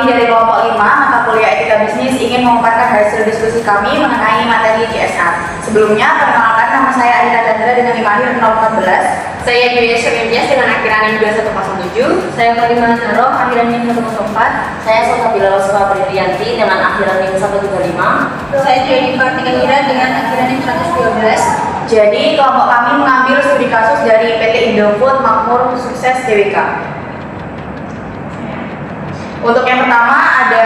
Kami dari kelompok 5 mata kuliah etika bisnis ingin memaparkan hasil diskusi kami mengenai materi CSR. Sebelumnya, perkenalkan nama saya Adita Chandra dengan NIM akhir 014. Saya Julia Syurindiyas dengan akhiran NIM 2107. Saya Fatimah Nazaroh, akhiran NIM 104. Saya Salsabila Roswa Priyanti dengan akhiran NIM 135. Saya Jody Kartika dengan akhiran NIM 112. Jadi, kelompok kami mengambil studi kasus dari PT Indofood Makmur Sukses Twk. Untuk yang pertama ada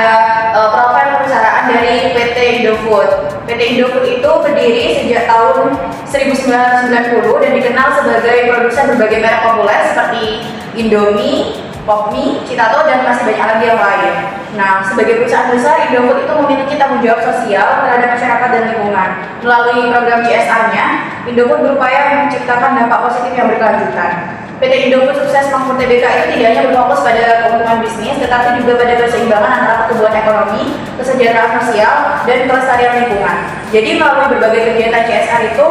profil perusahaan dari PT Indofood. PT Indofood itu berdiri sejak tahun 1990 dan dikenal sebagai produsen berbagai merek populer seperti Indomie, Popmie, Citato, dan masih banyak lagi yang lain. Nah, sebagai perusahaan besar, Indofood itu memiliki tanggung jawab sosial terhadap masyarakat dan lingkungan. Melalui program CSR-nya, Indofood berupaya menciptakan dampak positif yang berkelanjutan. PT Indofood Sukses Makmur Tbk itu tidak hanya berfokus pada keuntungan bisnis, tetapi juga pada keseimbangan antara pertumbuhan ekonomi, kesejahteraan sosial, dan kelestarian lingkungan. Jadi melalui berbagai kegiatan CSR itu,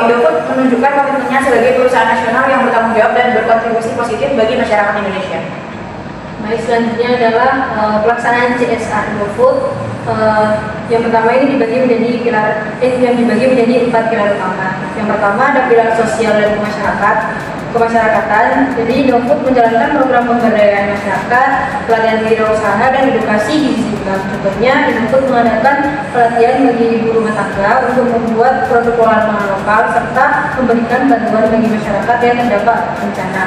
Indofood menunjukkan komitmennya sebagai perusahaan nasional yang bertanggung jawab dan berkontribusi positif bagi masyarakat Indonesia. Baik, selanjutnya adalah pelaksanaan CSR Indofood. Yang pertama ini dibagi menjadi 4 pilar utama. Yang pertama ada pilar sosial dan kemasyarakatan. Jadi Indofood menjalankan program pemberdayaan masyarakat, pelatihan wirausaha dan edukasi gizi seimbang. Contohnya, Indofood mengadakan pelatihan bagi ibu rumah tangga untuk membuat produk olahan lokal serta memberikan bantuan bagi masyarakat yang terdampak bencana.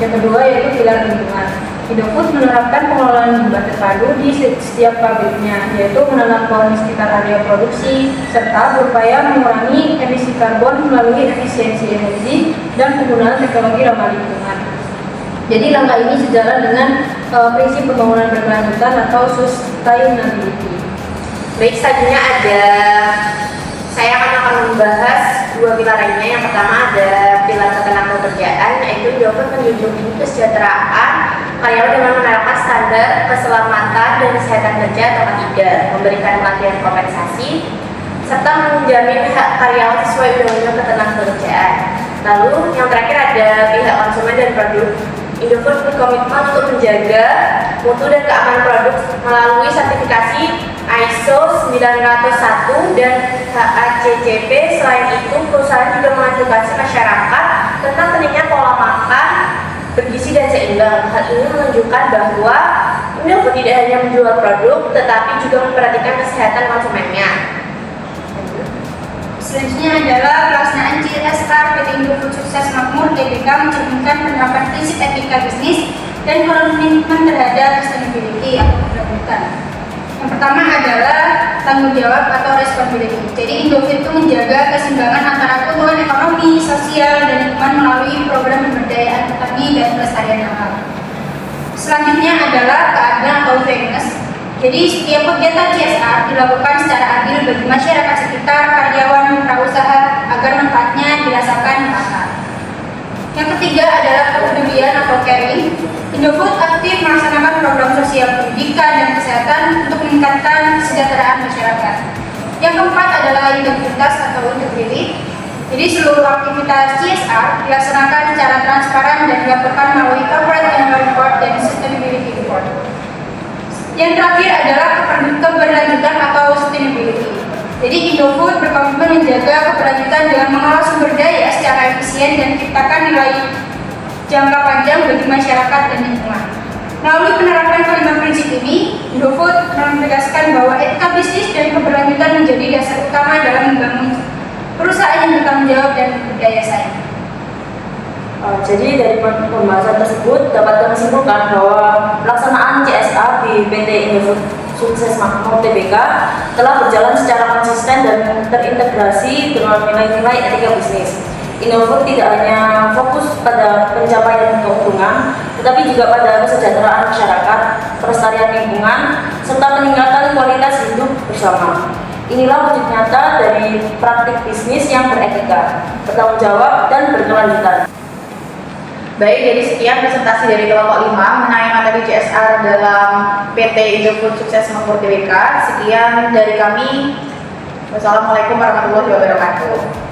Yang kedua yaitu pilar lingkungan. Indofood menerapkan pengelolaan limbah terpadu di setiap pabriknya, yaitu menanam pohon di sekitar area produksi, serta berupaya mengurangi emisi karbon melalui efisiensi energi dan penggunaan teknologi ramah lingkungan. Jadi langkah ini sejalan dengan prinsip pembangunan berkelanjutan atau sustainability. Baik, selanjutnya saya akan membahas 2 pilar lainnya. Yang pertama ada pilar ketenagakerjaan, yaitu Indofood menjunjung tinggi kesejahteraan karyawan dengan menerapkan standar keselamatan dan kesehatan kerja atau K3, memberikan pelatihan kompensasi, serta menjamin hak karyawan sesuai undang-undang ketenagakerjaan. Lalu yang terakhir ada pihak konsumen dan produk. Indofood berkomitmen untuk menjaga mutu dan keamanan produk melalui sertifikasi ISO 90001 dan HACCP. Selain itu, perusahaan juga mengedukasi masyarakat tentang pentingnya pola makan bergizi dan seimbang. Hal ini menunjukkan bahwa Indofood tidak hanya menjual produk, tetapi juga memperhatikan kesehatan konsumennya. Selanjutnya adalah pelaksanaan CSR PT Indofood Sukses Makmur Tbk mencerminkan penerapan prinsip etika bisnis dan komitmen terhadap sustainability atau keberlanjutan. Yang pertama adalah tanggung jawab atau responsibility. Jadi Indofood itu menjaga keseimbangan antara keuntungan ekonomi, sosial, dan lingkungan melalui program pemberdayaan petani dan pelestarian alam. Selanjutnya adalah keadilan atau fairness. Jadi setiap kegiatan CSR dilakukan secara adil bagi masyarakat sekitar, karyawan, wirausaha agar manfaatnya dirasakan merata. Yang ketiga adalah kepedulian atau caring. Indofood aktif melaksanakan program sosial pendidikan dan kesehatan untuk meningkatkan kesejahteraan masyarakat. Yang keempat adalah integritas atau integrity. Jadi seluruh aktivitas CSR dilaksanakan secara transparan dan dilaporkan melalui corporate annual report dan sustainability report. Yang terakhir adalah keberlanjutan atau sustainability. Jadi Indofood berkomitmen menjaga keberlanjutan dengan mengelola sumber daya secara efisien dan menciptakan nilai jangka panjang bagi masyarakat dan lingkungan. Melalui penerapan kelima prinsip ini, Indofood menegaskan bahwa etika bisnis dan keberlanjutan menjadi dasar utama dalam membangun perusahaan yang bertanggung jawab dan berdaya saing. Jadi dari pembahasan tersebut dapat kami simpulkan bahwa pelaksanaan CSR di PT Indofood Sukses Makmur Tbk telah berjalan secara konsisten dan terintegrasi dengan nilai-nilai etika bisnis. Indofood tidak hanya fokus pada pencapaian keuntungan, tetapi juga pada kesejahteraan masyarakat, pelestarian lingkungan, serta peningkatan kualitas hidup bersama. Inilah wujud nyata dari praktik bisnis yang beretika, bertanggung jawab, dan berkelanjutan. Baik, jadi sekian presentasi dari kelompok 5 mengenai materi CSR dalam PT Indofood Sukses Makmur Tbk. Sekian dari kami. Wassalamualaikum warahmatullahi wabarakatuh.